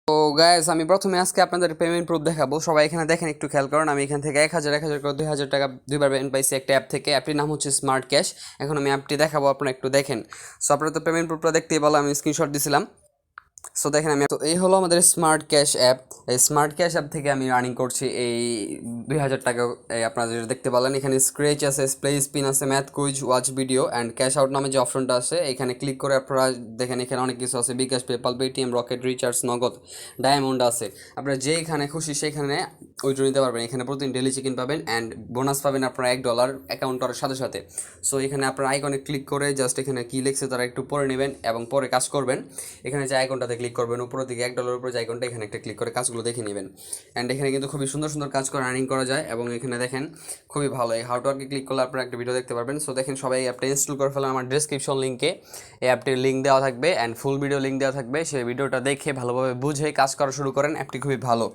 তো গাইস আমি প্রথমে আজকে আপনাদের পেমেন্ট প্রুফ দেখাবো। সবাই এখানে দেখেন, একটু খেয়াল করুন। আমি এখান থেকে 1000 করে 2000 টাকা দুইবার পেমেন্ট পাইছি একটা অ্যাপ থেকে। অ্যাপটির নাম হচ্ছে স্মার্ট ক্যাশ। এখন আমি অ্যাপটি দেখাবো, আপনারা একটু দেখেন। সো আপনারা তো পেমেন্ট প্রুফটা দেখতেই বলো, আমি স্ক্রিনশট দিছিলাম। সো দেখেন, আমি তো এই হলো আমাদের স্মার্ট ক্যাশ অ্যাপ। এই স্মার্ট ক্যাশ অ্যাপ থেকে আমি রানিং করছি এই 2000 টাকা। আপনারা যেটা দেখতে পারলেন, এখানে স্ক্রেচ আছে, প্লে স্পিন আছে, math quiz, watch video and cash out নামে যে অপশনটা আছে এখানে ক্লিক করে আপনারা দেখেন এখানে অনেক কিছু আছে। বিকাশ, পেপাল, পেটিএম, রকেট, রিচার্জ, নগদ, ডায়মন্ড আছে। আপনারা যেখানে খুশি সেখানে উইথড্র নিতে পারবেন। এখানে প্রতিদিন ডেলি চিকেন পাবেন অ্যান্ড বোনাস পাবেন আপনারা $1 অ্যাকাউন্ট করার সাথে সাথে। সো এখানে আপনারা আইকনে ক্লিক করে জাস্ট এখানে কী লিখছে তারা একটু পড়ে নেবেন এবং পরে কাজ করবেন। এখানে যে আইকনটাতে ক্লিক করবেন উপরের দিকে $1 উপরে যে আইকনটা, এখানে একটা ক্লিক করে কাজগুলো দেখে নেবেন। অ্যান্ড এখানে কিন্তু খুবই সুন্দর সুন্দর কাজ করে আর্নিং করা যায় এবং এখানে দেখেন খুবই ভালো। এই হাউ টু আর্কে ক্লিক করলে আপনারা একটা ভিডিও দেখতে পারবেন। সো দেখেন, সবাই এই অ্যাপটা ইনস্টল করে ফেলেন। আমার ডিসক্রিপশন লিঙ্কে এই অ্যাপটির লিঙ্ক দেওয়া থাকবে অ্যান্ড ফুল ভিডিও লিঙ্ক দেওয়া থাকবে। সেই ভিডিওটা দেখে ভালোভাবে বুঝে কাজ করা শুরু করেন। অ্যাপটি খুবই ভালো।